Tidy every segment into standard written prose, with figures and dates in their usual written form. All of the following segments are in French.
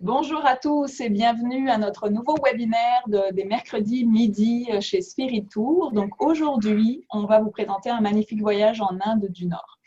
Bonjour à tous et bienvenue à notre nouveau webinaire des mercredis midi chez Spirit Tour. Donc aujourd'hui, on va vous présenter un magnifique voyage en Inde du Nord.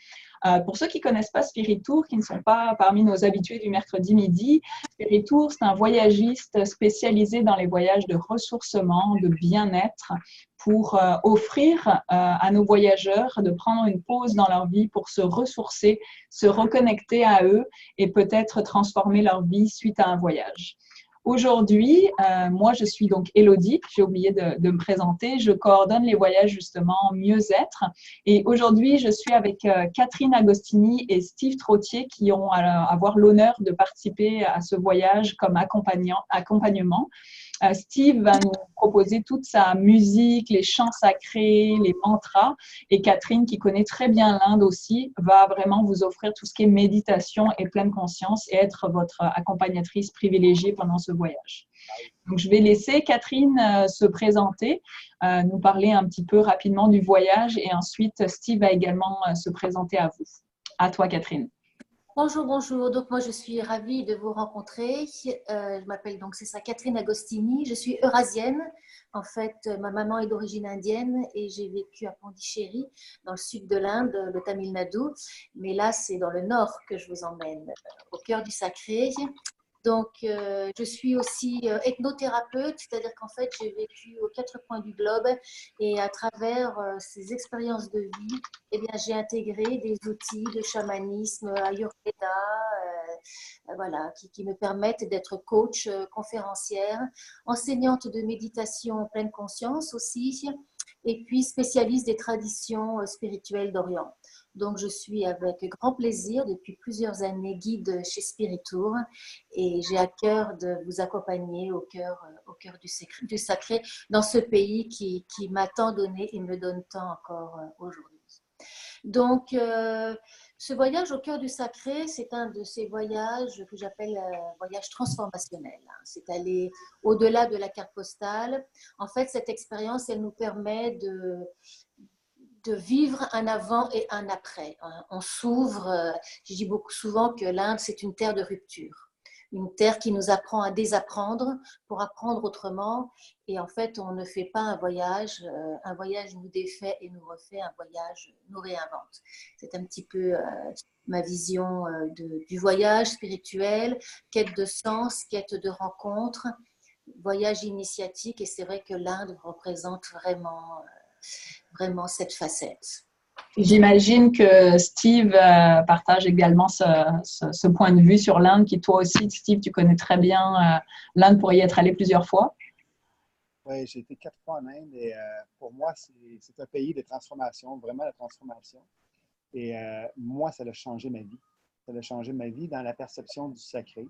Pour ceux qui ne connaissent pas Spirit Tour, qui ne sont pas parmi nos habitués du mercredi midi, Spirit Tour, c'est un voyagiste spécialisé dans les voyages de ressourcement, de bien-être, pour offrir à nos voyageurs de prendre une pause dans leur vie pour se ressourcer, se reconnecter à eux et peut-être transformer leur vie suite à un voyage. Aujourd'hui, moi, je suis donc Élodie, j'ai oublié de me présenter, je coordonne les voyages justement mieux-être et aujourd'hui, je suis avec Catherine Agostini et Steve Trottier qui ont à avoir l'honneur de participer à ce voyage comme accompagnement. Steve va nous proposer toute sa musique, les chants sacrés, les mantras. Et Catherine, qui connaît très bien l'Inde aussi, va vraiment vous offrir tout ce qui est méditation et pleine conscience et être votre accompagnatrice privilégiée pendant ce voyage. Donc, je vais laisser Catherine se présenter, nous parler un petit peu rapidement du voyage et ensuite Steve va également se présenter à vous. À toi, Catherine. Bonjour, bonjour. Donc, moi, je suis ravie de vous rencontrer. Je m'appelle donc, c'est ça, Catherine Agostini. Je suis eurasienne. En fait, ma maman est d'origine indienne et j'ai vécu à Pondichéry, dans le sud de l'Inde, le Tamil Nadu. Mais là, c'est dans le nord que je vous emmène, au cœur du sacré. Donc, je suis aussi ethnothérapeute, c'est-à-dire qu'en fait, j'ai vécu aux quatre coins du globe et à travers ces expériences de vie, eh bien, j'ai intégré des outils de chamanisme, ayurveda, voilà, qui me permettent d'être coach, conférencière, enseignante de méditation en pleine conscience aussi, et puis spécialiste des traditions spirituelles d'Orient. Donc, je suis avec grand plaisir depuis plusieurs années guide chez Spirit Tour et j'ai à cœur de vous accompagner au cœur du sacré dans ce pays qui m'a tant donné et me donne tant encore aujourd'hui. Donc, ce voyage au cœur du sacré, c'est un de ces voyages que j'appelle voyage transformationnel. C'est aller au-delà de la carte postale. En fait, cette expérience, elle nous permet de vivre un avant et un après. On s'ouvre, je dis beaucoup souvent que l'Inde, c'est une terre de rupture. Une terre qui nous apprend à désapprendre pour apprendre autrement. Et en fait, on ne fait pas un voyage nous défait et nous refait, un voyage nous réinvente. C'est un petit peu ma vision du voyage spirituel, quête de sens, quête de rencontre, voyage initiatique. Et c'est vrai que l'Inde représente vraiment cette facette. J'imagine que Steve partage également ce point de vue sur l'Inde, qui toi aussi, Steve, tu connais très bien l'Inde pour y être allé plusieurs fois. Oui, j'ai été 4 fois en Inde et pour moi, c'est un pays de transformation, vraiment de transformation. Et moi, ça a changé ma vie. Ça a changé ma vie dans la perception du sacré,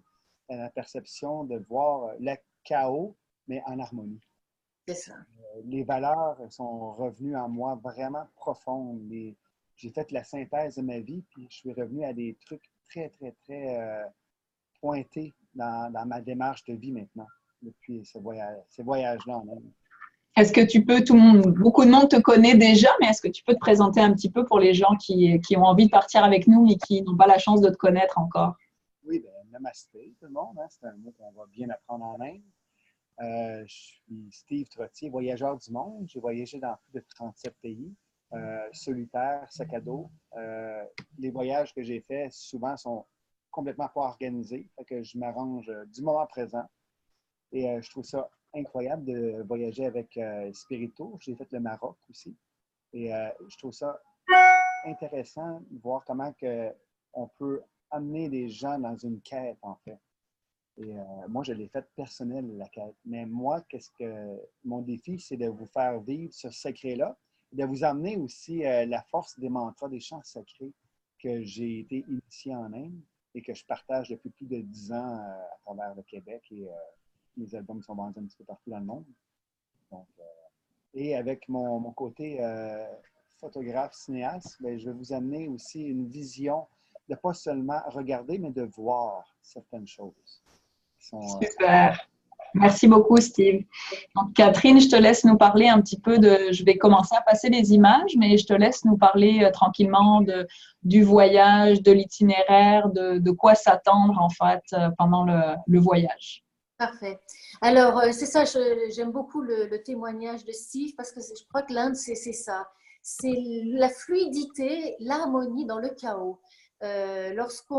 dans la perception de voir le chaos, mais en harmonie. C'est ça. Les valeurs sont revenues en moi vraiment profondes. J'ai fait la synthèse de ma vie, puis je suis revenu à des trucs très, très, très pointés dans ma démarche de vie maintenant, depuis ces voyages-là en Inde. Est-ce que tu peux, beaucoup de monde te connaît déjà, mais est-ce que tu peux te présenter un petit peu pour les gens qui ont envie de partir avec nous, mais qui n'ont pas la chance de te connaître encore? Oui, bien, namasté tout le monde, hein? C'est un mot qu'on va bien apprendre en Inde. Je suis Steve Trottier, voyageur du monde. J'ai voyagé dans plus de 37 pays, solitaire, sac à dos. Les voyages que j'ai faits, souvent, sont complètement pas organisés. Fait que je m'arrange du moment présent. Et je trouve ça incroyable de voyager avec Spirit Tour. J'ai fait le Maroc aussi. Et je trouve ça intéressant de voir comment on peut amener des gens dans une quête, en fait. Et moi, je l'ai fait personnel, la quête. Mais moi, mon défi, c'est de vous faire vivre ce secret-là, de vous amener aussi la force des mantras, des chants sacrés que j'ai été initié en Inde et que je partage depuis plus de 10 ans à travers le Québec et mes albums sont vendus un petit peu partout dans le monde. Donc, et avec mon côté photographe, cinéaste, bien, je vais vous amener aussi une vision de pas seulement regarder, mais de voir certaines choses. Super. Merci beaucoup, Steve. Donc, Catherine, je te laisse nous parler un petit peu de… Je vais commencer à passer les images, mais je te laisse nous parler tranquillement du voyage, de l'itinéraire, de quoi s'attendre en fait pendant le voyage. Parfait. Alors, c'est ça, j'aime beaucoup le témoignage de Steve parce que je crois que l'Inde, c'est ça. C'est la fluidité, l'harmonie dans le chaos. Lorsque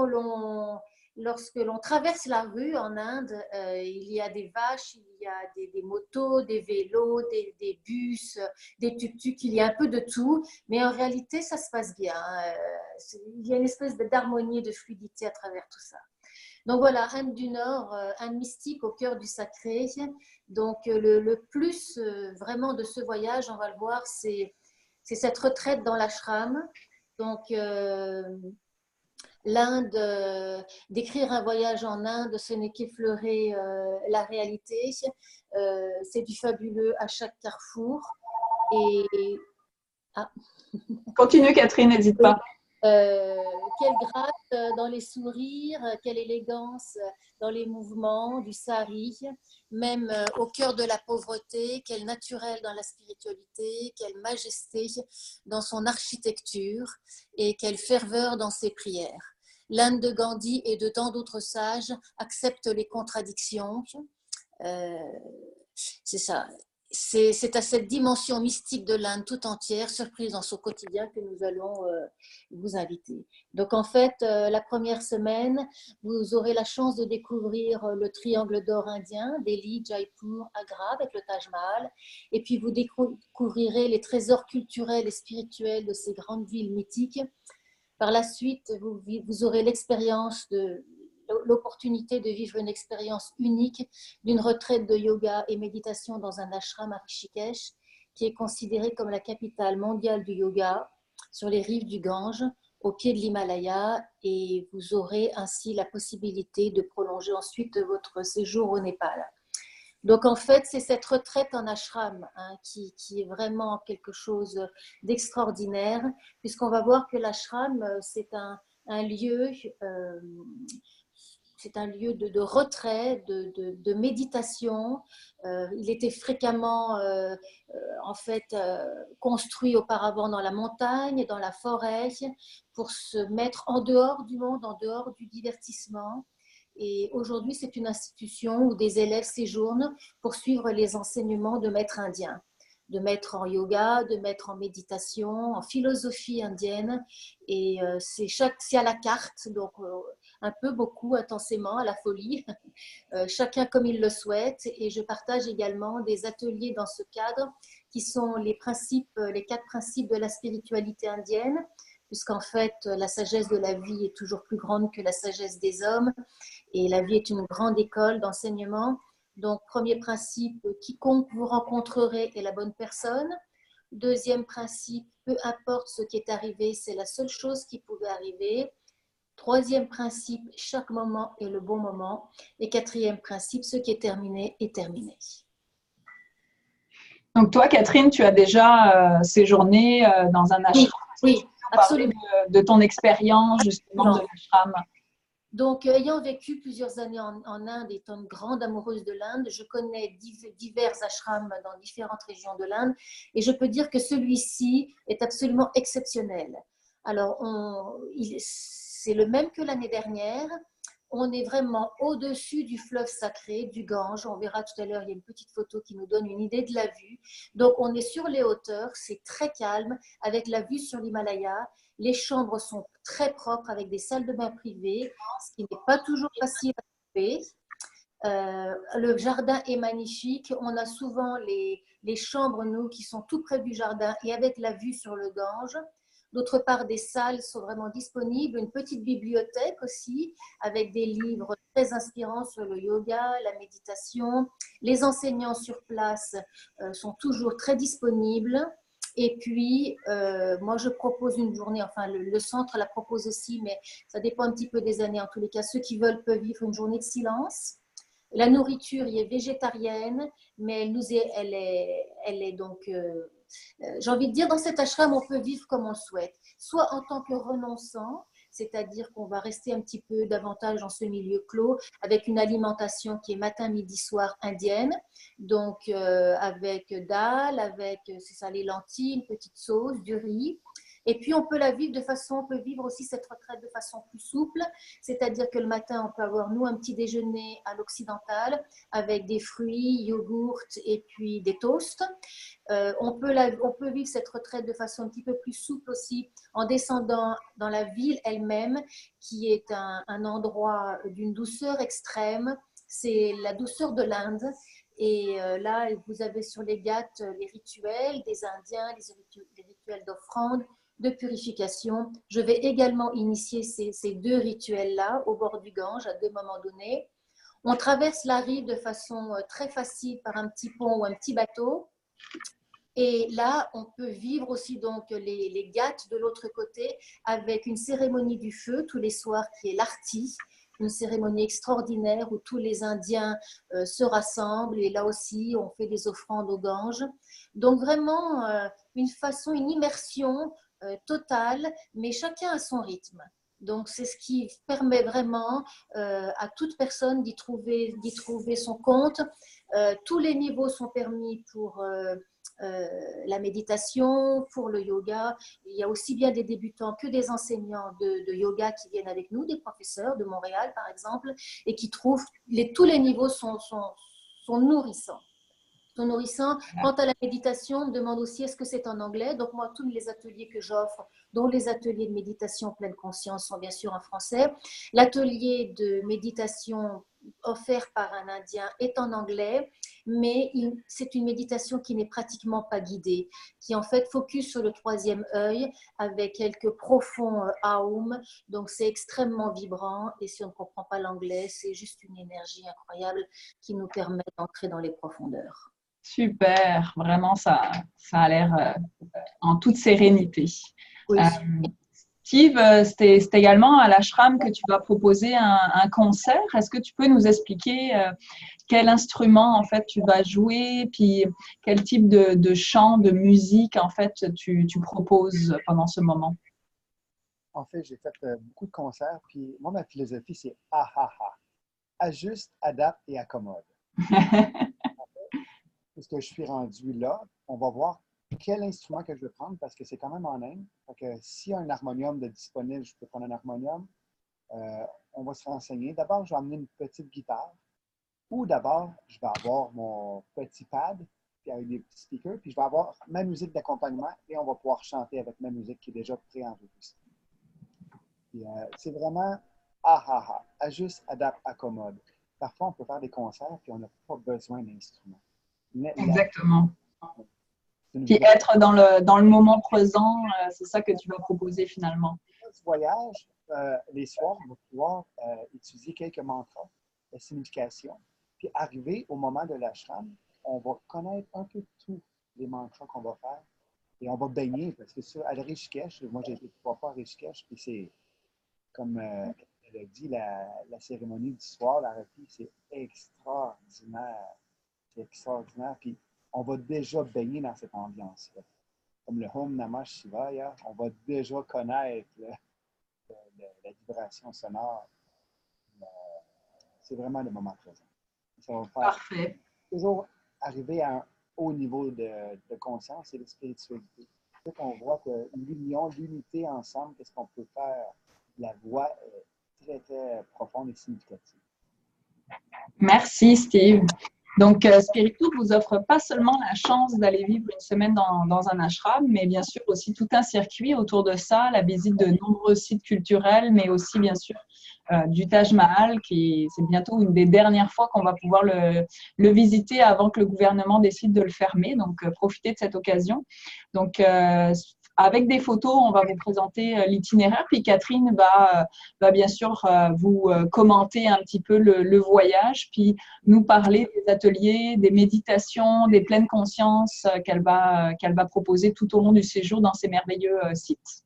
l'on traverse la rue en Inde, il y a des vaches, il y a des motos, des vélos, des bus, des tuk-tuk, il y a un peu de tout, mais en réalité, ça se passe bien. Il y a une espèce d'harmonie et de fluidité à travers tout ça. Donc voilà, Inde du Nord, Inde mystique au cœur du sacré. Donc le plus vraiment de ce voyage, on va le voir, c'est cette retraite dans l'ashram. Donc l'Inde, décrire un voyage en Inde, ce n'est qu'effleurer la réalité. C'est du fabuleux à chaque carrefour. Et ah. Continue Catherine, n'hésite pas. Quelle grâce dans les sourires, quelle élégance dans les mouvements du sari, même au cœur de la pauvreté, quel naturel dans la spiritualité, quelle majesté dans son architecture et quelle ferveur dans ses prières. L'Inde de Gandhi et de tant d'autres sages acceptent les contradictions. C'est ça. C'est à cette dimension mystique de l'Inde tout entière, surprise dans son quotidien, que nous allons vous inviter. Donc en fait, la première semaine, vous aurez la chance de découvrir le triangle d'or indien, Delhi, Jaipur, Agra, avec le Taj Mahal. Et puis vous découvrirez les trésors culturels et spirituels de ces grandes villes mythiques. Par la suite, vous aurez l'opportunité de vivre une expérience unique d'une retraite de yoga et méditation dans un ashram à Rishikesh, qui est considéré comme la capitale mondiale du yoga, sur les rives du Gange, au pied de l'Himalaya, et vous aurez ainsi la possibilité de prolonger ensuite votre séjour au Népal. Donc en fait, c'est cette retraite en ashram qui est vraiment quelque chose d'extraordinaire, puisqu'on va voir que l'ashram, c'est un lieu de retrait, de méditation. Il était fréquemment construit auparavant dans la montagne, dans la forêt, pour se mettre en dehors du monde, en dehors du divertissement. Et aujourd'hui, c'est une institution où des élèves séjournent pour suivre les enseignements de maîtres indiens, de maîtres en yoga, de maîtres en méditation, en philosophie indienne. Et c'est à la carte, donc un peu, beaucoup, intensément, à la folie, chacun comme il le souhaite. Et je partage également des ateliers dans ce cadre qui sont les 4 principes de la spiritualité indienne, puisqu'en fait, la sagesse de la vie est toujours plus grande que la sagesse des hommes. Et la vie est une grande école d'enseignement. Donc, premier principe, quiconque vous rencontrerez est la bonne personne. Deuxième principe, peu importe ce qui est arrivé, c'est la seule chose qui pouvait arriver. Troisième principe, chaque moment est le bon moment. Et quatrième principe, ce qui est terminé est terminé. Donc toi, Catherine, tu as déjà séjourné dans un ashram. Oui, absolument. De ton expérience justement de l'ashram. Donc, ayant vécu plusieurs années en Inde, étant une grande amoureuse de l'Inde, je connais divers ashrams dans différentes régions de l'Inde et je peux dire que celui-ci est absolument exceptionnel. Alors, c'est le même que l'année dernière. On est vraiment au-dessus du fleuve sacré, du Gange. On verra tout à l'heure, il y a une petite photo qui nous donne une idée de la vue. Donc, on est sur les hauteurs, c'est très calme, avec la vue sur l'Himalaya. Les chambres sont très propres, avec des salles de bain privées, ce qui n'est pas toujours facile à trouver. Le jardin est magnifique. On a souvent les chambres, nous, qui sont tout près du jardin et avec la vue sur le Gange. D'autre part, des salles sont vraiment disponibles, une petite bibliothèque aussi, avec des livres très inspirants sur le yoga, la méditation. Les enseignants sur place sont toujours très disponibles. Et puis, moi, je propose une journée, enfin, le centre la propose aussi, mais ça dépend un petit peu des années. En tous les cas, ceux qui veulent peuvent vivre une journée de silence. La nourriture y est végétarienne, mais elle est donc... j'ai envie de dire, dans cet ashram, on peut vivre comme on le souhaite, soit en tant que renonçant, c'est-à-dire qu'on va rester un petit peu davantage dans ce milieu clos avec une alimentation qui est matin, midi, soir indienne, donc avec dal, avec c'est ça, les lentilles, une petite sauce, du riz. Et puis, on peut vivre aussi cette retraite de façon plus souple, c'est-à-dire que le matin, on peut avoir, nous, un petit déjeuner à l'occidental avec des fruits, yogourt et puis des toasts. On peut vivre cette retraite de façon un petit peu plus souple aussi en descendant dans la ville elle-même, qui est un endroit d'une douceur extrême. C'est la douceur de l'Inde. Et là, vous avez sur les Ghats les rituels des Indiens, les rituels d'offrande, de purification. Je vais également initier ces deux rituels-là au bord du Gange à deux moments donnés. On traverse la rive de façon très facile par un petit pont ou un petit bateau. Et là, on peut vivre aussi donc les Ghats de l'autre côté avec une cérémonie du feu tous les soirs qui est l'arti, une cérémonie extraordinaire où tous les Indiens se rassemblent et là aussi on fait des offrandes au Gange. Donc vraiment une immersion totale, mais chacun à son rythme. Donc c'est ce qui permet vraiment à toute personne d'y trouver son compte. Tous les niveaux sont permis pour la méditation, pour le yoga. Il y a aussi bien des débutants que des enseignants de yoga qui viennent avec nous, des professeurs de Montréal par exemple, et qui trouvent tous les niveaux sont nourrissants. Quant à la méditation, on me demande aussi est-ce que c'est en anglais. Donc moi, tous les ateliers que j'offre, dont les ateliers de méditation pleine conscience, sont bien sûr en français. L'atelier de méditation offert par un Indien est en anglais, mais c'est une méditation qui n'est pratiquement pas guidée, qui en fait focus sur le troisième œil avec quelques profonds aum. Donc c'est extrêmement vibrant et si on ne comprend pas l'anglais, c'est juste une énergie incroyable qui nous permet d'entrer dans les profondeurs. Super, vraiment, ça a l'air en toute sérénité. Oui. Steve, c'est également à l'ashram que tu vas proposer un concert. Est-ce que tu peux nous expliquer quel instrument en fait tu vas jouer, puis quel type de chant, de musique en fait tu proposes pendant ce moment? En fait, j'ai fait beaucoup de concerts, puis moi, ma philosophie, c'est ah ah ah. Ajuste, adapte et accommode. Puisque je suis rendu là, on va voir quel instrument que je vais prendre parce que c'est quand même en Inde. S'il y a un harmonium de disponible, je peux prendre un harmonium. On va se renseigner. D'abord, je vais amener une petite guitare ou d'abord, je vais avoir mon petit pad puis avec des petits speakers, puis je vais avoir ma musique d'accompagnement et on va pouvoir chanter avec ma musique qui est déjà préenregistrée. C'est vraiment ah ah ah, ajuste, adapte, accommode. Parfois, on peut faire des concerts puis on n'a pas besoin d'instruments. Exactement. Puis être dans le moment présent, c'est ça que tu vas proposer finalement. Ce voyage, les soirs, on va pouvoir étudier quelques mantras, la signification, puis arriver au moment de l'ashram, on va connaître un peu tous les mantras qu'on va faire et on va baigner parce que à Rishikesh, moi j'ai été 3 fois à Rishikesh, puis c'est comme elle a dit, la cérémonie du soir, la rati, c'est extraordinaire. C'est extraordinaire. Puis on va déjà baigner dans cette ambiance-là. Comme le Om Namah Shivaya, on va déjà connaître la vibration sonore. C'est vraiment le moment présent. Ça va faire Parfait. toujours arriver à un haut niveau de conscience et de spiritualité. C'est qu'on voit que l'union, l'unité ensemble, qu'est-ce qu'on peut faire? La voix est très, très profonde et significative. Merci, Steve. Donc, Spiritour vous offre pas seulement la chance d'aller vivre une semaine dans un ashram, mais bien sûr aussi tout un circuit autour de ça, la visite de nombreux sites culturels, mais aussi bien sûr du Taj Mahal, c'est bientôt une des dernières fois qu'on va pouvoir le visiter avant que le gouvernement décide de le fermer. Donc, profitez de cette occasion. Donc, avec des photos, on va vous présenter l'itinéraire. Puis Catherine va bien sûr vous commenter un petit peu le voyage, puis nous parler des ateliers, des méditations, des pleines consciences qu'elle va proposer tout au long du séjour dans ces merveilleux sites.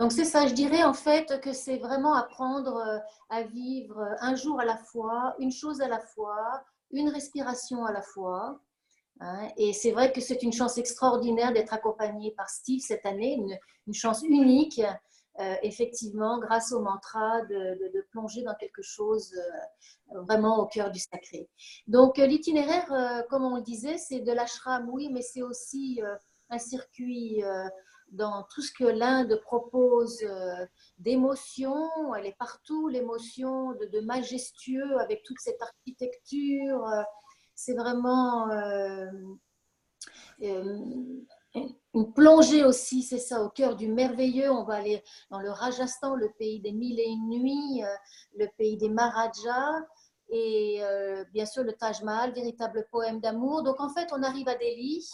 Donc c'est ça, je dirais en fait que c'est vraiment apprendre à vivre un jour à la fois, une chose à la fois, une respiration à la fois. Et c'est vrai que c'est une chance extraordinaire d'être accompagnée par Steve cette année, une chance unique effectivement, grâce au mantra, de plonger dans quelque chose vraiment au cœur du sacré. Donc, l'itinéraire, comme on le disait, c'est de l'ashram, oui, mais c'est aussi un circuit dans tout ce que l'Inde propose d'émotions. Elle est partout, l'émotion de majestueux avec toute cette architecture. C'est vraiment une plongée aussi, c'est ça, au cœur du merveilleux. On va aller dans le Rajasthan, le pays des mille et une nuits, le pays des Maharajas, et bien sûr le Taj Mahal, véritable poème d'amour. Donc en fait, on arrive à Delhi.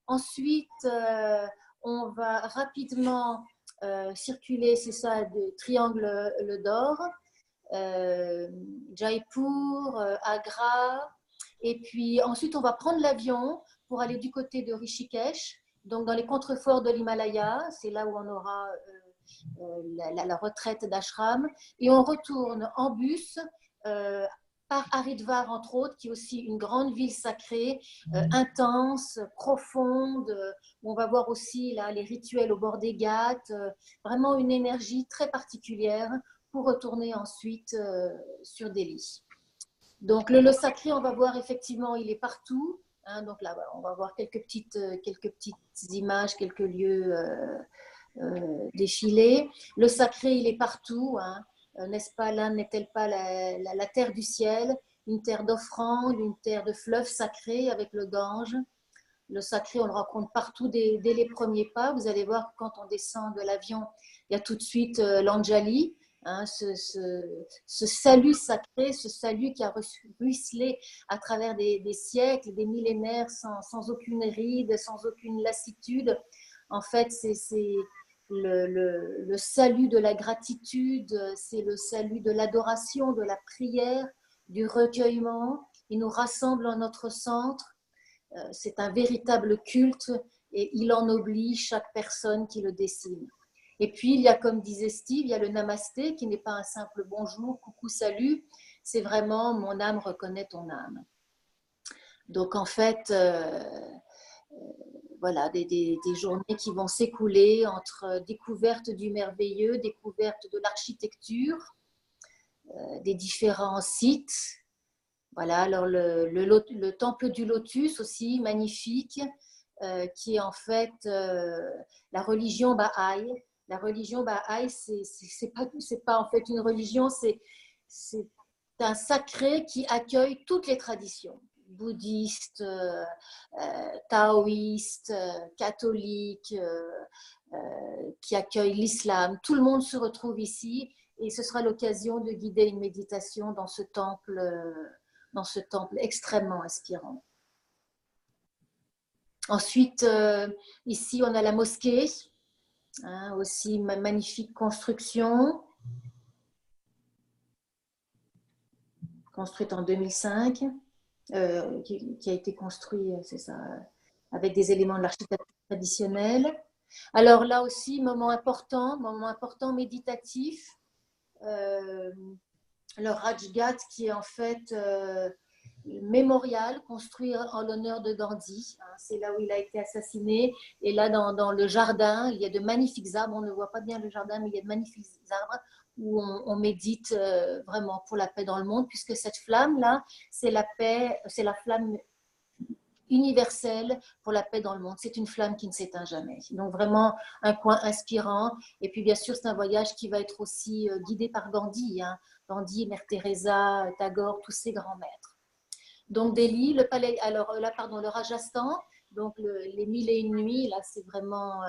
Ensuite, on va rapidement circuler, c'est ça, de triangle d'or, Jaipur, Agra, et puis ensuite on va prendre l'avion pour aller du côté de Rishikesh, donc dans les contreforts de l'Himalaya, c'est là où on aura la retraite d'ashram, et on retourne en bus par Haridwar, entre autres, qui est aussi une grande ville sacrée, intense, profonde, où on va voir aussi là, les rituels au bord des Ghats, vraiment une énergie très particulière pour retourner ensuite sur Delhi. Donc le sacré, on va voir effectivement, il est partout. Hein, donc là, on va voir quelques petites images, quelques lieux défilés. Le sacré, il est partout. Hein. N'est-ce pas, l'Inde n'est-elle pas la terre du ciel, une terre d'offrande, une terre de fleuves sacrés avec le Gange. Le sacré, on le rencontre partout dès les premiers pas. Vous allez voir que quand on descend de l'avion, il y a tout de suite l'Anjali. Hein, ce salut sacré, ce salut qui a ruisselé à travers des siècles, des millénaires, sans aucune ride, sans aucune lassitude. En fait, c'est le salut de la gratitude, c'est le salut de l'adoration, de la prière, du recueillement. Il nous rassemble en notre centre. C'est un véritable culte et il ennoblit chaque personne qui le dessine. Et puis, il y a, comme disait Steve, il y a le namasté qui n'est pas un simple bonjour, coucou, salut. C'est vraiment mon âme reconnaît ton âme. Donc, en fait, voilà, des journées qui vont s'écouler entre découverte du merveilleux, découverte de l'architecture, des différents sites. Voilà, alors le temple du lotus aussi, magnifique, qui est en fait la religion Baha'i. La religion Baha'i, c'est pas en fait une religion, c'est un sacré qui accueille toutes les traditions, bouddhistes, taoïstes, catholiques, qui accueille l'islam. Tout le monde se retrouve ici et ce sera l'occasion de guider une méditation dans ce temple extrêmement inspirant. Ensuite, ici, on a la mosquée, hein, aussi magnifique construction, construite en 2005, qui a été construite, c'est ça, avec des éléments de l'architecture traditionnelle. Alors là aussi, moment important méditatif, le Rajghat qui est en fait mémorial construit en l'honneur de Gandhi. C'est là où il a été assassiné. Et là, dans le jardin, il y a de magnifiques arbres. On ne voit pas bien le jardin, mais il y a de magnifiques arbres où on médite vraiment pour la paix dans le monde, puisque cette flamme-là, c'est la paix, c'est la flamme universelle pour la paix dans le monde. C'est une flamme qui ne s'éteint jamais. Donc vraiment un coin inspirant. Et puis bien sûr, c'est un voyage qui va être aussi guidé par Gandhi. Hein. Gandhi, Mère Teresa, Tagore, tous ces grands maîtres. Donc Delhi, le palais, alors là, pardon, le Rajasthan, donc les mille et une nuits, là c'est vraiment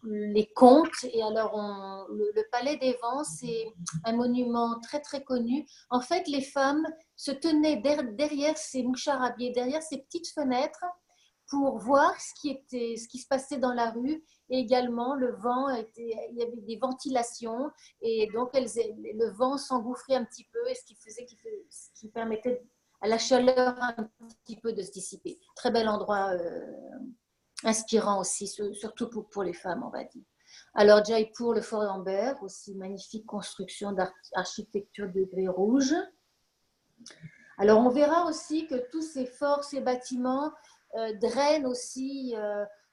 les contes. Et alors le palais des vents, c'est un monument très très connu. En fait, les femmes se tenaient derrière ces moucharabiés, derrière ces petites fenêtres pour voir ce qui se passait dans la rue. Et également, le vent, il y avait des ventilations et donc le vent s'engouffrait un petit peu, et ce qui permettait à la chaleur un petit peu de se dissiper. Très bel endroit inspirant aussi, surtout pour les femmes, on va dire. Alors Jaipur, le fort d'Amber, aussi magnifique construction d'architecture de grès rouge. Alors on verra aussi que tous ces forts, ces bâtiments drainent aussi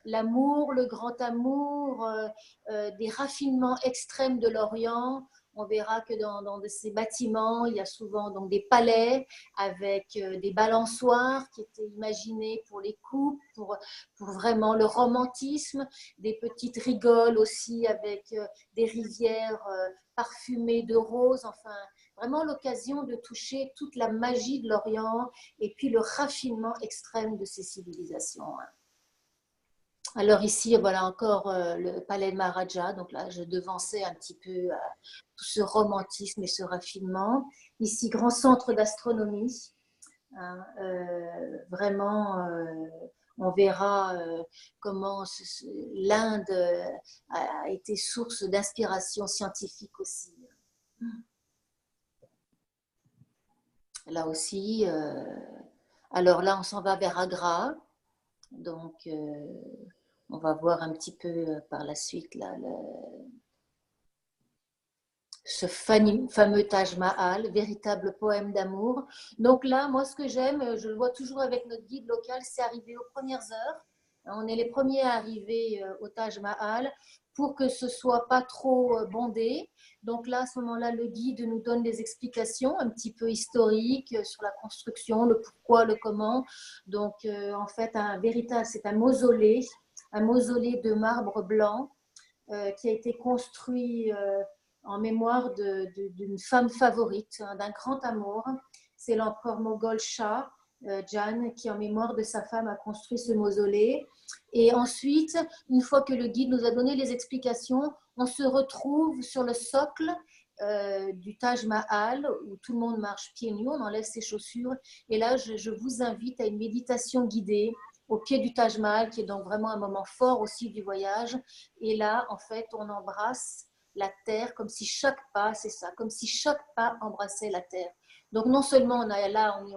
l'amour, le grand amour, des raffinements extrêmes de l'Orient. On verra que dans ces bâtiments, il y a souvent donc, des palais avec des balançoires qui étaient imaginés pour les couples, pour vraiment le romantisme, des petites rigoles aussi avec des rivières parfumées de roses, enfin vraiment l'occasion de toucher toute la magie de l'Orient et puis le raffinement extrême de ces civilisations. Alors ici, voilà encore le palais de Maharaja. Donc là, je devançais un petit peu tout ce romantisme et ce raffinement. Ici, grand centre d'astronomie. Hein, vraiment, on verra comment l'Inde a été source d'inspiration scientifique aussi. Là aussi, alors là, on s'en va vers Agra. Donc, on va voir un petit peu par la suite là, ce fameux Taj Mahal, véritable poème d'amour. Donc là, moi, ce que j'aime, je le vois toujours avec notre guide local, c'est arriver aux premières heures. On est les premiers à arriver au Taj Mahal pour que ce soit pas trop bondé. Donc là, à ce moment-là, le guide nous donne des explications un petit peu historiques sur la construction, le pourquoi, le comment. Donc, en fait, c'est un mausolée de marbre blanc qui a été construit en mémoire d'une femme favorite, d'un grand amour. C'est l'empereur moghol Shah Jahan qui, en mémoire de sa femme, a construit ce mausolée. Et ensuite, une fois que le guide nous a donné les explications, on se retrouve sur le socle du Taj Mahal où tout le monde marche pieds nus, on enlève ses chaussures. Et là, je vous invite à une méditation guidée au pied du Taj Mahal, qui est donc vraiment un moment fort aussi du voyage. Et là, en fait, on embrasse la terre comme si chaque pas, c'est ça, comme si chaque pas embrassait la terre. Donc non seulement on est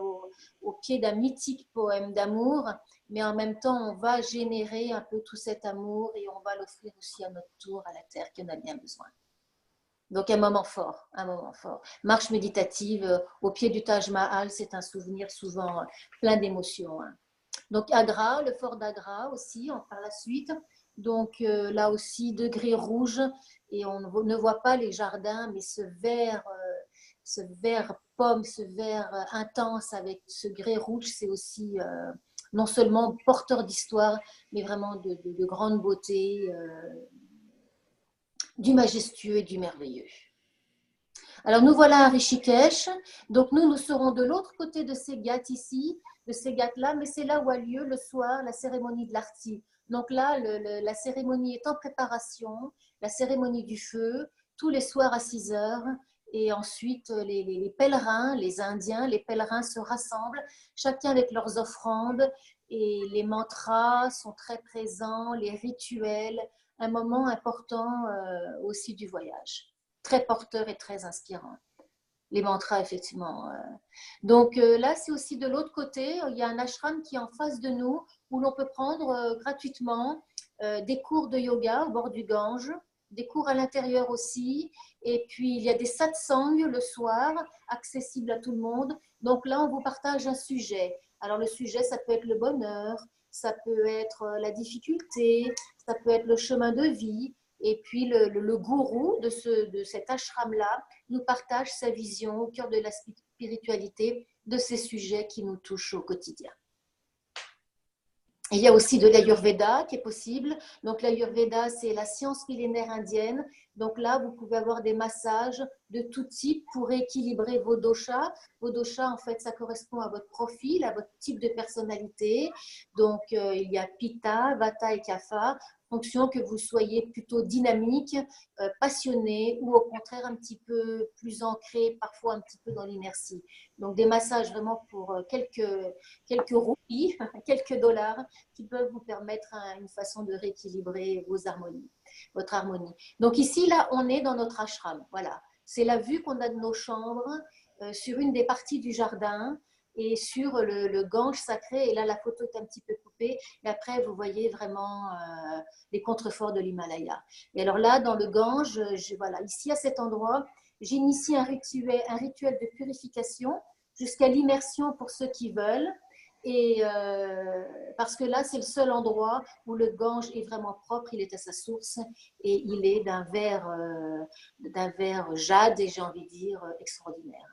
au pied d'un mythique poème d'amour, mais en même temps on va générer un peu tout cet amour et on va l'offrir aussi à notre tour à la terre qui en a bien besoin. Donc un moment fort, un moment fort. Marche méditative au pied du Taj Mahal, c'est un souvenir souvent plein d'émotions. Donc Agra, le fort d'Agra aussi, par la suite. Donc là aussi, degré rouge, et on ne voit pas les jardins, mais ce vert pomme, ce vert intense avec ce grès rouge, c'est aussi non seulement porteur d'histoire, mais vraiment de grande beauté, du majestueux et du merveilleux. Alors nous voilà à Rishikesh, donc nous serons de l'autre côté de ces ghats ici, de ces ghats-là, mais c'est là où a lieu le soir la cérémonie de l'Arti. Donc là, la cérémonie est en préparation, la cérémonie du feu, tous les soirs à 6 heures, et ensuite les pèlerins, les Indiens, les pèlerins se rassemblent, chacun avec leurs offrandes, et les mantras sont très présents, les rituels, un moment important aussi du voyage. Très porteur et très inspirant. Les mantras, effectivement. Donc là, c'est aussi de l'autre côté. Il y a un ashram qui est en face de nous où l'on peut prendre gratuitement des cours de yoga au bord du Gange, des cours à l'intérieur aussi. Et puis, il y a des satsangs le soir, accessibles à tout le monde. Donc là, on vous partage un sujet. Alors, le sujet, ça peut être le bonheur, ça peut être la difficulté, ça peut être le chemin de vie. Et puis le gourou de cet ashram-là nous partage sa vision au cœur de la spiritualité de ces sujets qui nous touchent au quotidien. Il y a aussi de l'Ayurveda qui est possible. Donc l'Ayurveda, c'est la science millénaire indienne. Donc là, vous pouvez avoir des massages de tout type pour équilibrer vos doshas. Vos doshas, en fait, ça correspond à votre profil, à votre type de personnalité. Donc il y a Pitta, Vata et Kapha, fonction que vous soyez plutôt dynamique, passionné ou au contraire un petit peu plus ancré, parfois un petit peu dans l'inertie. Donc des massages vraiment pour quelques roupies, quelques dollars qui peuvent vous permettre une façon de rééquilibrer votre harmonie. Donc ici, là, on est dans notre ashram. Voilà, c'est la vue qu'on a de nos chambres sur une des parties du jardin et sur le Gange sacré. Et là, la photo est un petit peu coupée. Et après, vous voyez vraiment les contreforts de l'Himalaya. Et alors là, dans le Gange, voilà, ici, à cet endroit, j'initie un rituel de purification jusqu'à l'immersion pour ceux qui veulent. Et parce que là, c'est le seul endroit où le Gange est vraiment propre, il est à sa source et il est d'un vert jade et j'ai envie de dire extraordinaire.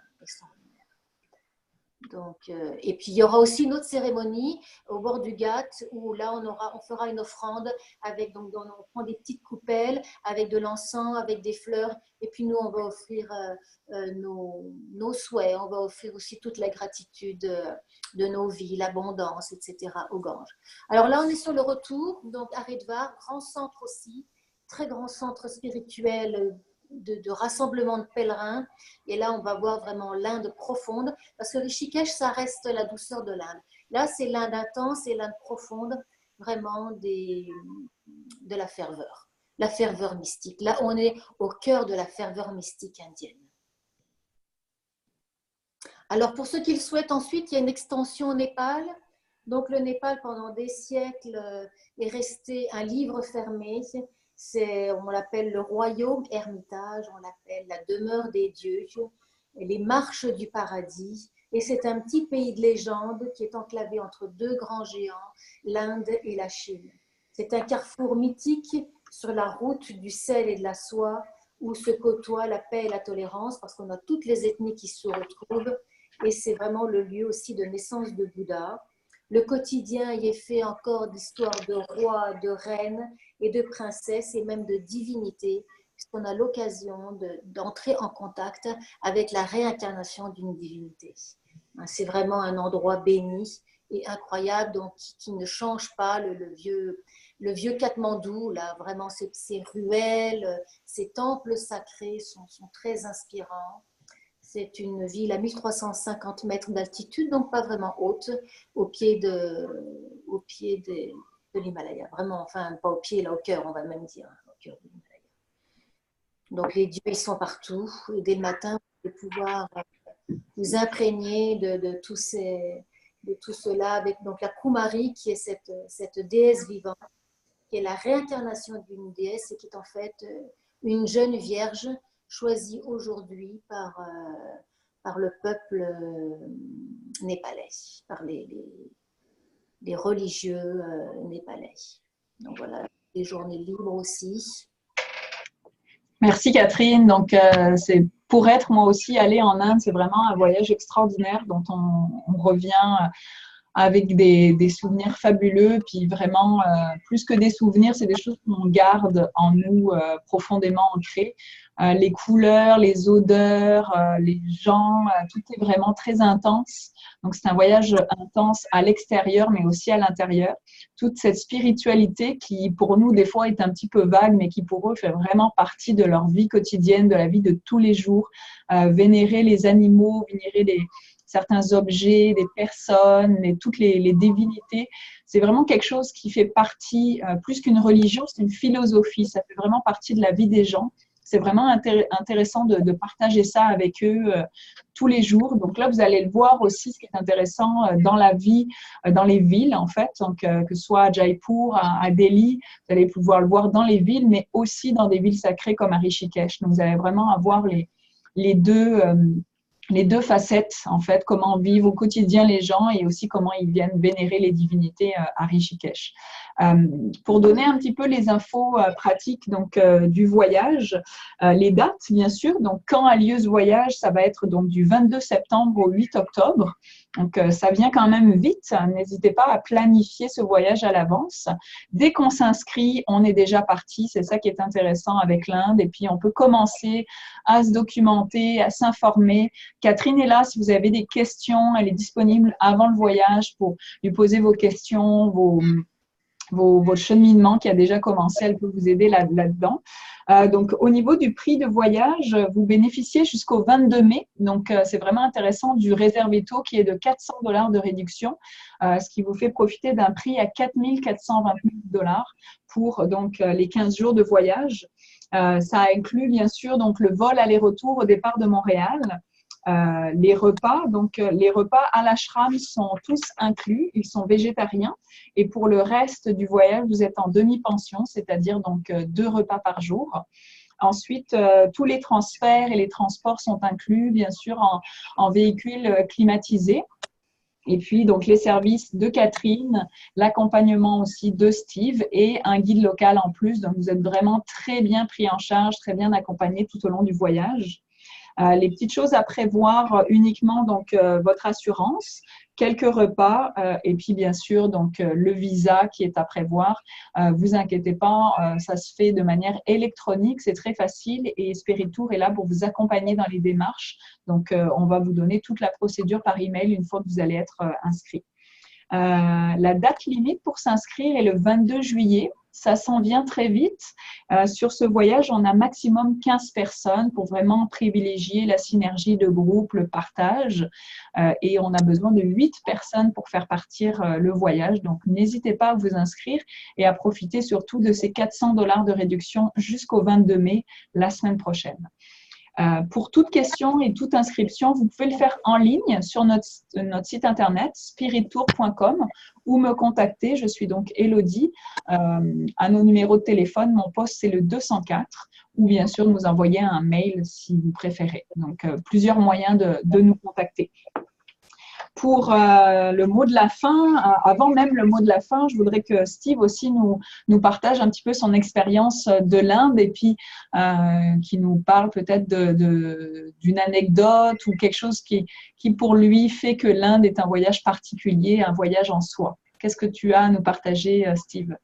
Donc, et puis il y aura aussi une autre cérémonie au bord du Ghat où là on fera une offrande avec donc on prend des petites coupelles avec de l'encens, avec des fleurs et puis nous on va offrir nos souhaits, on va offrir aussi toute la gratitude de nos vies, l'abondance, etc. au Gange. Alors là on est sur le retour, donc Haridwar, grand centre aussi, très grand centre spirituel de rassemblement de pèlerins. Et là, on va voir vraiment l'Inde profonde, parce que Rishikesh, ça reste la douceur de l'Inde. Là, c'est l'Inde intense et l'Inde profonde, vraiment de la ferveur mystique. Là, on est au cœur de la ferveur mystique indienne. Alors, pour ceux qui le souhaitent ensuite, il y a une extension au Népal. Donc, le Népal, pendant des siècles, est resté un livre fermé. On l'appelle le royaume ermitage, on l'appelle la demeure des dieux, les marches du paradis. Et c'est un petit pays de légende qui est enclavé entre deux grands géants, l'Inde et la Chine. C'est un carrefour mythique sur la route du sel et de la soie où se côtoient la paix et la tolérance parce qu'on a toutes les ethnies qui se retrouvent et c'est vraiment le lieu aussi de naissance de Bouddha. Le quotidien y est fait encore d'histoires de rois, de reines et de princesses et même de divinités, puisqu'on a l'occasion d'entrer en contact avec la réincarnation d'une divinité. C'est vraiment un endroit béni et incroyable, donc qui ne change pas le vieux Katmandou, là, vraiment ces ruelles, ces temples sacrés sont très inspirants. C'est une ville à 1350 mètres d'altitude, donc pas vraiment haute, au pied de l'Himalaya. Vraiment, enfin, pas au pied, là, au cœur, on va même dire, au cœur de l'Himalaya. Donc, les dieux, ils sont partout. Et dès le matin, vous allez pouvoir vous imprégner de tout cela avec donc, la Kumari, qui est cette déesse vivante, qui est la réincarnation d'une déesse et qui est en fait une jeune vierge choisie aujourd'hui par le peuple népalais, par les religieux népalais. Donc voilà, des journées libres aussi. Merci Catherine. Donc, c'est pour être moi aussi allée en Inde, c'est vraiment un voyage extraordinaire dont on revient avec des souvenirs fabuleux, puis vraiment, plus que des souvenirs, c'est des choses qu'on garde en nous profondément ancrées. Les couleurs, les odeurs, les gens, tout est vraiment très intense. Donc, c'est un voyage intense à l'extérieur, mais aussi à l'intérieur. Toute cette spiritualité qui, pour nous, des fois, est un petit peu vague, mais qui, pour eux, fait vraiment partie de leur vie quotidienne, de la vie de tous les jours. Vénérer les animaux, vénérer certains objets, des personnes, et toutes les divinités. C'est vraiment quelque chose qui fait partie, plus qu'une religion, c'est une philosophie. Ça fait vraiment partie de la vie des gens. C'est vraiment intéressant de partager ça avec eux tous les jours. Donc là, vous allez le voir aussi, ce qui est intéressant dans la vie, dans les villes, en fait. Donc, que ce soit à Jaipur, à Delhi, vous allez pouvoir le voir dans les villes, mais aussi dans des villes sacrées comme à Rishikesh. Donc, vous allez vraiment avoir les deux facettes, en fait, comment vivent au quotidien les gens et aussi comment ils viennent vénérer les divinités à Rishikesh. Pour donner un petit peu les infos pratiques donc, du voyage, les dates, bien sûr. Donc, quand a lieu ce voyage, ça va être donc du 22 septembre au 8 octobre. Donc, ça vient quand même vite. N'hésitez pas à planifier ce voyage à l'avance. Dès qu'on s'inscrit, on est déjà parti. C'est ça qui est intéressant avec l'Inde. Et puis, on peut commencer à se documenter, à s'informer. Catherine est là si vous avez des questions. Elle est disponible avant le voyage pour lui poser vos questions, votre cheminement qui a déjà commencé. Elle peut vous aider là-dedans. Donc, au niveau du prix de voyage, vous bénéficiez jusqu'au 22 mai. Donc, c'est vraiment intéressant du réservé taux qui est de 400 $ de réduction, ce qui vous fait profiter d'un prix à 4 429 $ pour donc, les 15 jours de voyage. Ça inclut bien sûr donc, le vol aller-retour au départ de Montréal. Les repas, donc les repas à l'ashram sont tous inclus, ils sont végétariens et pour le reste du voyage, vous êtes en demi-pension, c'est-à-dire donc 2 repas par jour. Ensuite, tous les transferts et les transports sont inclus, bien sûr, en véhicule climatisé. Et puis, donc, les services de Catherine, l'accompagnement aussi de Steve et un guide local en plus. Donc, vous êtes vraiment très bien pris en charge, très bien accompagné tout au long du voyage. Les petites choses à prévoir uniquement, donc votre assurance, quelques repas et puis bien sûr donc le visa qui est à prévoir. Vous inquiétez pas, ça se fait de manière électronique, c'est très facile et Spiritour est là pour vous accompagner dans les démarches. Donc on va vous donner toute la procédure par email une fois que vous allez être inscrit. La date limite pour s'inscrire est le 22 juillet. Ça s'en vient très vite. Sur ce voyage, on a maximum 15 personnes pour vraiment privilégier la synergie de groupe, le partage. Et on a besoin de 8 personnes pour faire partir le voyage. Donc, n'hésitez pas à vous inscrire et à profiter surtout de ces 400 $ de réduction jusqu'au 22 mai, la semaine prochaine. Pour toute question et toute inscription, vous pouvez le faire en ligne sur notre site internet spiritour.com ou me contacter. Je suis donc Élodie. À nos numéros de téléphone, mon poste c'est le 204 ou bien sûr nous envoyer un mail si vous préférez. Donc, plusieurs moyens de nous contacter. Pour le mot de la fin, avant même le mot de la fin, je voudrais que Steve aussi nous partage un petit peu son expérience de l'Inde et puis qui nous parle peut-être d'une anecdote ou quelque chose qui pour lui fait que l'Inde est un voyage particulier, un voyage en soi. Qu'est-ce que tu as à nous partager, Steve?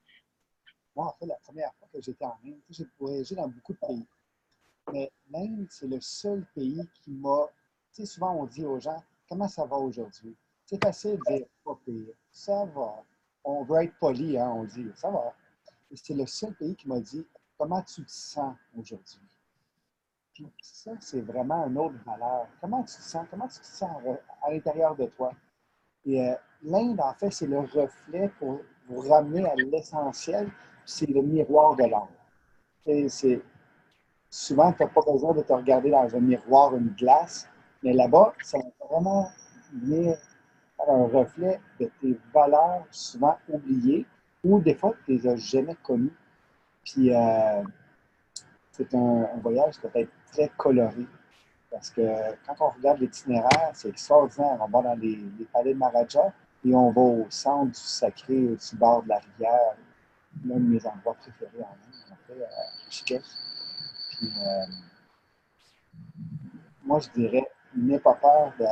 Moi, en fait, la première fois que j'étais en Inde, j'ai voyagé dans beaucoup de pays. Mais l'Inde, c'est le seul pays qui m'a. Tu sais, souvent on dit aux gens, comment ça va aujourd'hui? C'est facile de dire, pas pire. Ça va. On veut être poli, hein, on dit, ça va. Et c'est le seul pays qui m'a dit, comment tu te sens aujourd'hui? Puis ça, c'est vraiment une autre valeur. Comment tu te sens? Comment tu te sens à l'intérieur de toi? Et l'Inde, en fait, c'est le reflet pour vous ramener à l'essentiel. C'est le miroir de l'âme. Souvent, tu n'as pas besoin de te regarder dans un miroir, une glace, mais là-bas, ça va vraiment venir faire un reflet de tes valeurs souvent oubliées ou des fois, tu ne les as jamais connues. Puis, c'est un voyage qui peut être très coloré parce que quand on regarde l'itinéraire, c'est extraordinaire. On va dans les palais de Maharaja et on va au centre du sacré, au bord de la rivière, l'un de mes endroits préférés en Inde, en fait, à Rishikesh. Puis, moi, je dirais, n'aie pas peur de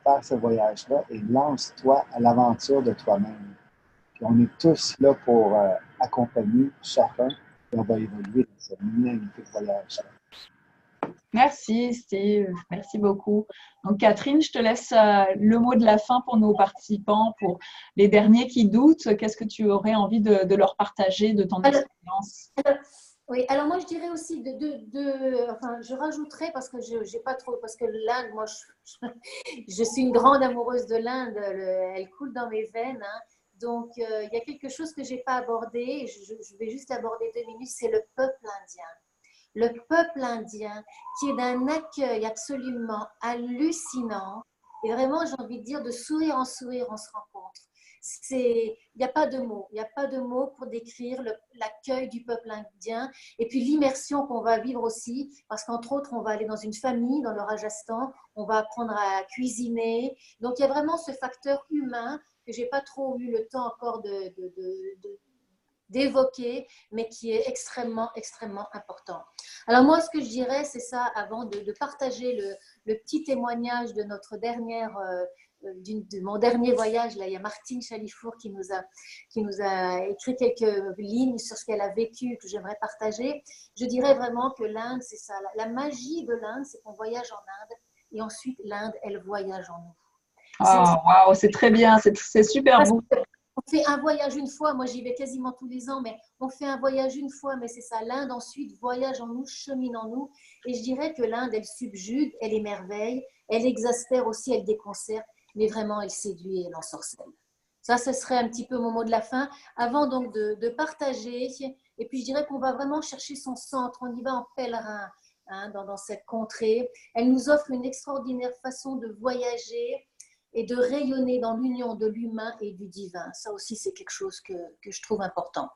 faire ce voyage-là et lance-toi à l'aventure de toi-même. Puis on est tous là pour accompagner chacun et on va évoluer dans ce magnifique voyage. Merci Steve, merci beaucoup. Donc Catherine, je te laisse le mot de la fin pour nos participants, pour les derniers qui doutent. Qu'est-ce que tu aurais envie de leur partager de ton expérience? Oui, alors moi je dirais aussi enfin je rajouterais parce que j'ai pas trop, parce que l'Inde, moi je suis une grande amoureuse de l'Inde, elle coule dans mes veines, hein. Donc il y a quelque chose que j'ai pas abordé, je vais juste aborder 2 minutes, c'est le peuple indien. Le peuple indien qui est d'un accueil absolument hallucinant et vraiment j'ai envie de dire de sourire en sourire on se rencontre. Il n'y a pas de mots, il n'y a pas de mots pour décrire l'accueil du peuple indien et puis l'immersion qu'on va vivre aussi, parce qu'entre autres, on va aller dans une famille, dans le Rajasthan, on va apprendre à cuisiner. Donc, il y a vraiment ce facteur humain que je n'ai pas trop eu le temps encore d'évoquer, mais qui est extrêmement, extrêmement important. Alors moi, ce que je dirais, c'est ça, avant de partager le petit témoignage de notre dernière... de mon dernier voyage, là, il y a Martine Chalifour qui nous a écrit quelques lignes sur ce qu'elle a vécu, que j'aimerais partager. Je dirais vraiment que l'Inde, c'est ça. La magie de l'Inde, c'est qu'on voyage en Inde et ensuite l'Inde, elle voyage en nous. Ah, waouh, c'est très bien, c'est super beau. On fait un voyage une fois, moi j'y vais quasiment tous les ans, mais on fait un voyage une fois, mais c'est ça, l'Inde ensuite voyage en nous, chemine en nous. Et je dirais que l'Inde, elle subjugue, elle émerveille, elle exaspère aussi, elle déconcerte, mais vraiment elle séduit et elle ensorcelle. Ça, ce serait un petit peu mon mot de la fin, avant donc de partager. Et puis je dirais qu'on va vraiment chercher son centre, on y va en pèlerin, hein, dans cette contrée. Elle nous offre une extraordinaire façon de voyager et de rayonner dans l'union de l'humain et du divin. Ça aussi, c'est quelque chose que je trouve important.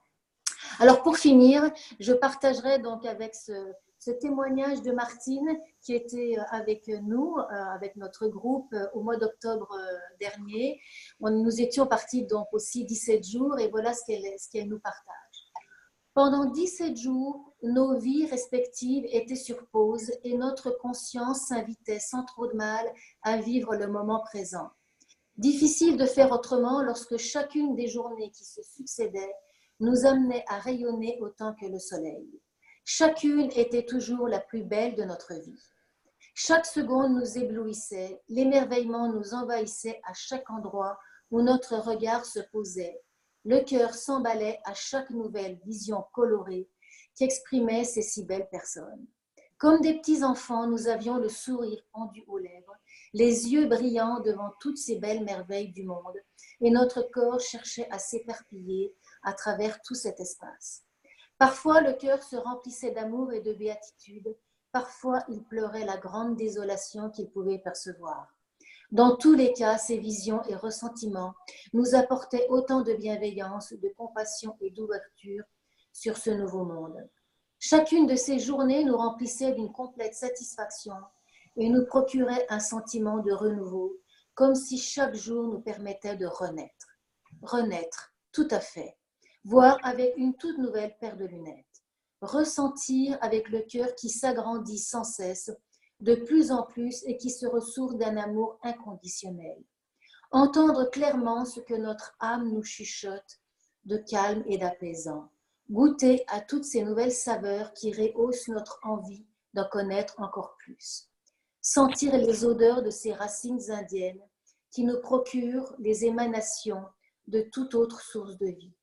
Alors, pour finir, je partagerai donc avec ce témoignage de Martine qui était avec nous, avec notre groupe au mois d'octobre dernier. Nous étions partis donc aussi 17 jours et voilà ce qu'elle nous partage. Pendant 17 jours, nos vies respectives étaient sur pause et notre conscience s'invitait sans trop de mal à vivre le moment présent. Difficile de faire autrement lorsque chacune des journées qui se succédaient nous amenait à rayonner autant que le soleil. Chacune était toujours la plus belle de notre vie. Chaque seconde nous éblouissait, l'émerveillement nous envahissait à chaque endroit où notre regard se posait. Le cœur s'emballait à chaque nouvelle vision colorée qu'exprimaient ces si belles personnes. Comme des petits enfants, nous avions le sourire pendu aux lèvres, les yeux brillants devant toutes ces belles merveilles du monde, et notre corps cherchait à s'éparpiller à travers tout cet espace. Parfois, le cœur se remplissait d'amour et de béatitude, parfois il pleurait la grande désolation qu'il pouvait percevoir. Dans tous les cas, ces visions et ressentiments nous apportaient autant de bienveillance, de compassion et d'ouverture sur ce nouveau monde. Chacune de ces journées nous remplissait d'une complète satisfaction et nous procurait un sentiment de renouveau, comme si chaque jour nous permettait de renaître. Renaître, tout à fait. Voir avec une toute nouvelle paire de lunettes. Ressentir avec le cœur qui s'agrandit sans cesse, de plus en plus et qui se ressource d'un amour inconditionnel. Entendre clairement ce que notre âme nous chuchote de calme et d'apaisant. Goûter à toutes ces nouvelles saveurs qui rehaussent notre envie d'en connaître encore plus. Sentir les odeurs de ces racines indiennes qui nous procurent les émanations de toute autre source de vie.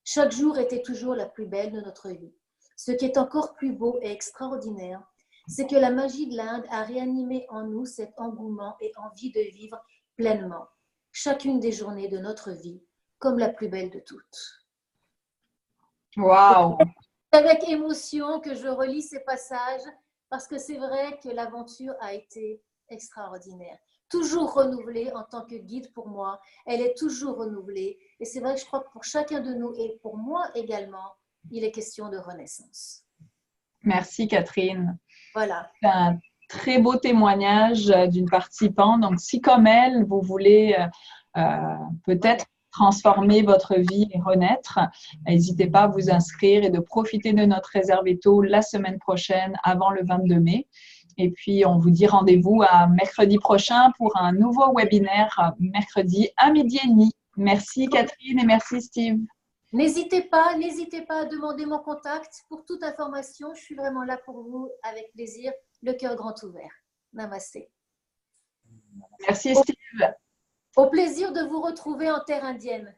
Chaque jour était toujours la plus belle de notre vie. Ce qui est encore plus beau et extraordinaire, c'est que la magie de l'Inde a réanimé en nous cet engouement et envie de vivre pleinement chacune des journées de notre vie comme la plus belle de toutes. Wow! C'est avec émotion que je relis ces passages parce que c'est vrai que l'aventure a été extraordinaire. Toujours renouvelée en tant que guide pour moi, elle est toujours renouvelée. Et c'est vrai que je crois que pour chacun de nous et pour moi également, il est question de renaissance. Merci Catherine. Voilà. C'est un très beau témoignage d'une participante. Donc, si comme elle, vous voulez peut-être transformer votre vie et renaître, n'hésitez pas à vous inscrire et de profiter de notre réservé tôt la semaine prochaine avant le 22 mai. Et puis, on vous dit rendez-vous à mercredi prochain pour un nouveau webinaire, mercredi à 12h30. Merci Catherine et merci Steve. N'hésitez pas à demander mon contact pour toute information. Je suis vraiment là pour vous avec plaisir, le cœur grand ouvert. Namasté. Merci Steve. Au plaisir de vous retrouver en terre indienne.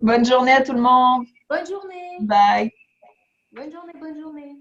Bonne journée à tout le monde. Bonne journée. Bye. Bonne journée, bonne journée.